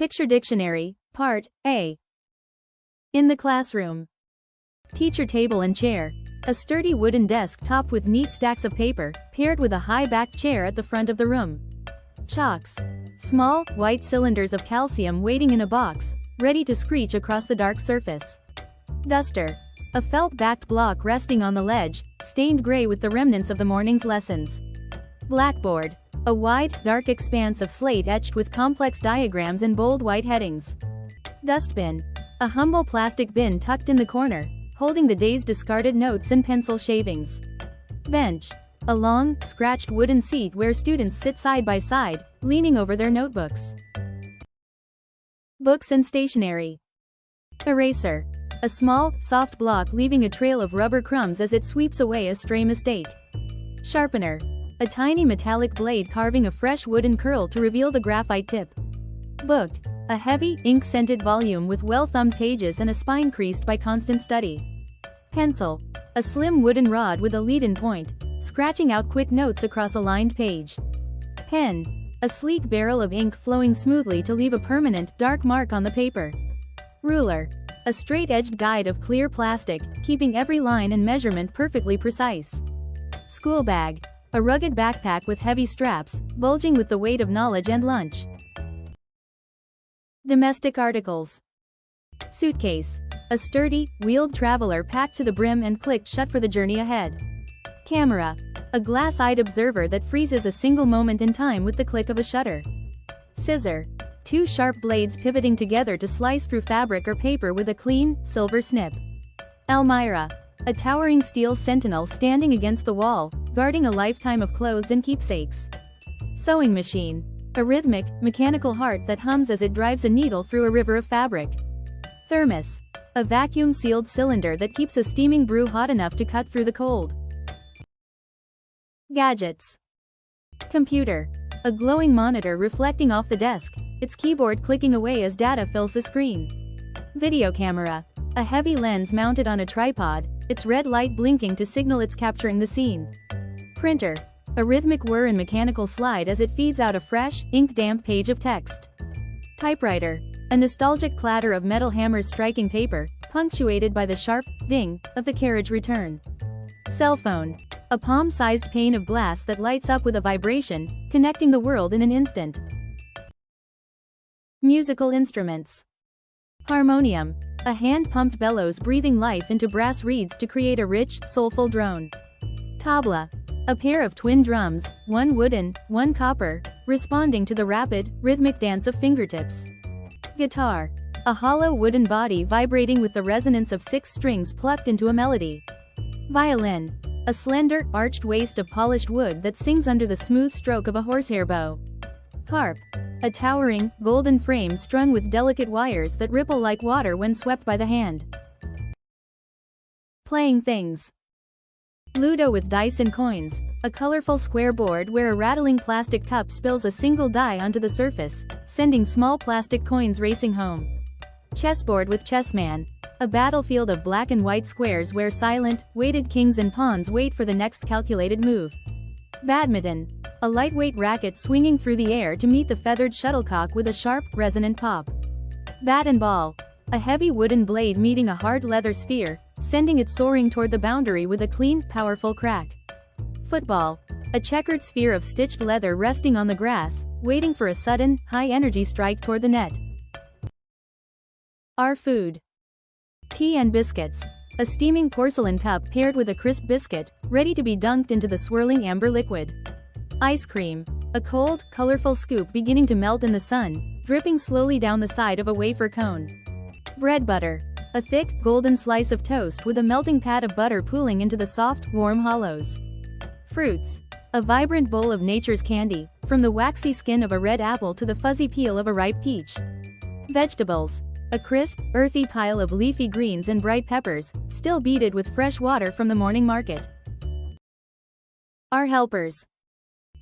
Picture Dictionary, Part A. In the classroom. Teacher table and chair. A sturdy wooden desk topped with neat stacks of paper, paired with a high-backed chair at the front of the room. Chalks. Small, white cylinders of calcium waiting in a box, ready to screech across the dark surface. Duster. A felt-backed block resting on the ledge, stained gray with the remnants of the morning's lessons. Blackboard. A wide, dark expanse of slate etched with complex diagrams and bold white headings. Dustbin. A humble plastic bin tucked in the corner, holding the day's discarded notes and pencil shavings. Bench. A long, scratched wooden seat where students sit side by side, leaning over their notebooks. Books and stationery. Eraser. A small, soft block leaving a trail of rubber crumbs as it sweeps away a stray mistake. Sharpener. A tiny metallic blade carving a fresh wooden curl to reveal the graphite tip. Book. A heavy, ink-scented volume with well-thumbed pages and a spine creased by constant study. Pencil. A slim wooden rod with a lead-in point, scratching out quick notes across a lined page. Pen. A sleek barrel of ink flowing smoothly to leave a permanent, dark mark on the paper. Ruler. A straight-edged guide of clear plastic, keeping every line and measurement perfectly precise. School bag. A rugged backpack with heavy straps, bulging with the weight of knowledge and lunch. Domestic articles. Suitcase. A sturdy, wheeled traveler packed to the brim and clicked shut for the journey ahead. Camera. A glass-eyed observer that freezes a single moment in time with the click of a shutter. Scissor. Two sharp blades pivoting together to slice through fabric or paper with a clean, silver snip. Almirah. A towering steel sentinel standing against the wall, guarding a lifetime of clothes and keepsakes. Sewing machine. A rhythmic, mechanical heart that hums as it drives a needle through a river of fabric. Thermos. A vacuum-sealed cylinder that keeps a steaming brew hot enough to cut through the cold. Gadgets. Computer. A glowing monitor reflecting off the desk, its keyboard clicking away as data fills the screen. Video camera. A heavy lens mounted on a tripod, its red light blinking to signal it's capturing the scene. Printer. A rhythmic whir and mechanical slide as it feeds out a fresh, ink-damp page of text. Typewriter. A nostalgic clatter of metal hammers striking paper, punctuated by the sharp ding of the carriage return. Cell phone. A palm-sized pane of glass that lights up with a vibration, connecting the world in an instant. Musical instruments. Harmonium. A hand-pumped bellows breathing life into brass reeds to create a rich, soulful drone. Tabla. A pair of twin drums, one wooden, one copper, responding to the rapid, rhythmic dance of fingertips. Guitar. A hollow wooden body vibrating with the resonance of 6 strings plucked into a melody. Violin. A slender, arched waist of polished wood that sings under the smooth stroke of a horsehair bow. Harp. A towering, golden frame strung with delicate wires that ripple like water when swept by the hand. Playing things. Ludo with dice and coins. A colorful square board where a rattling plastic cup spills a single die onto the surface, sending small plastic coins racing home. Chessboard with Chessman. A battlefield of black and white squares where silent, weighted kings and pawns wait for the next calculated move. Badminton. A lightweight racket swinging through the air to meet the feathered shuttlecock with a sharp, resonant pop. Bat and ball. A heavy wooden blade meeting a hard leather sphere, sending it soaring toward the boundary with a clean, powerful crack. Football. A checkered sphere of stitched leather resting on the grass, waiting for a sudden, high-energy strike toward the net. Our food. Tea and biscuits. A steaming porcelain cup paired with a crisp biscuit, ready to be dunked into the swirling amber liquid. Ice cream. A cold, colorful scoop beginning to melt in the sun, dripping slowly down the side of a wafer cone. Bread butter. A thick, golden slice of toast with a melting pat of butter pooling into the soft, warm hollows. Fruits. A vibrant bowl of nature's candy, from the waxy skin of a red apple to the fuzzy peel of a ripe peach. Vegetables. A crisp, earthy pile of leafy greens and bright peppers, still beaded with fresh water from the morning market. Our helpers.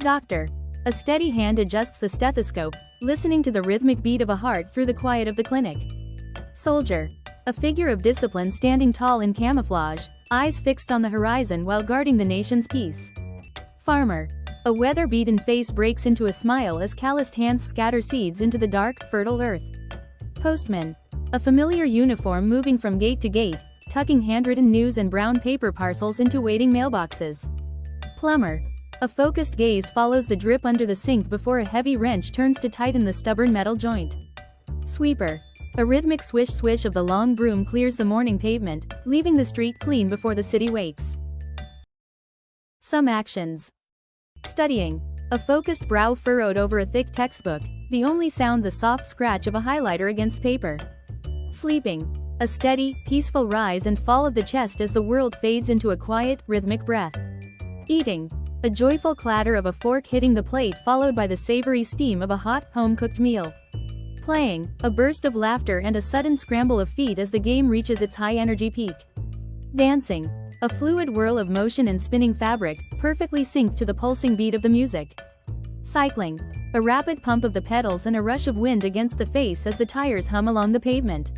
Doctor. A steady hand adjusts the stethoscope, listening to the rhythmic beat of a heart through the quiet of the clinic. Soldier. A figure of discipline standing tall in camouflage, eyes fixed on the horizon while guarding the nation's peace. Farmer. A weather-beaten face breaks into a smile as calloused hands scatter seeds into the dark, fertile earth. Postman. A familiar uniform moving from gate to gate, tucking handwritten news and brown paper parcels into waiting mailboxes. Plumber. A focused gaze follows the drip under the sink before a heavy wrench turns to tighten the stubborn metal joint. Sweeper. A rhythmic swish-swish of the long broom clears the morning pavement, leaving the street clean before the city wakes. Some actions. Studying. A focused brow furrowed over a thick textbook, the only sound the soft scratch of a highlighter against paper. Sleeping. A steady, peaceful rise and fall of the chest as the world fades into a quiet, rhythmic breath. Eating. A joyful clatter of a fork hitting the plate followed by the savory steam of a hot, home-cooked meal. Playing. A burst of laughter and a sudden scramble of feet as the game reaches its high-energy peak. Dancing. A fluid whirl of motion and spinning fabric, perfectly synced to the pulsing beat of the music. Cycling. A rapid pump of the pedals and a rush of wind against the face as the tires hum along the pavement.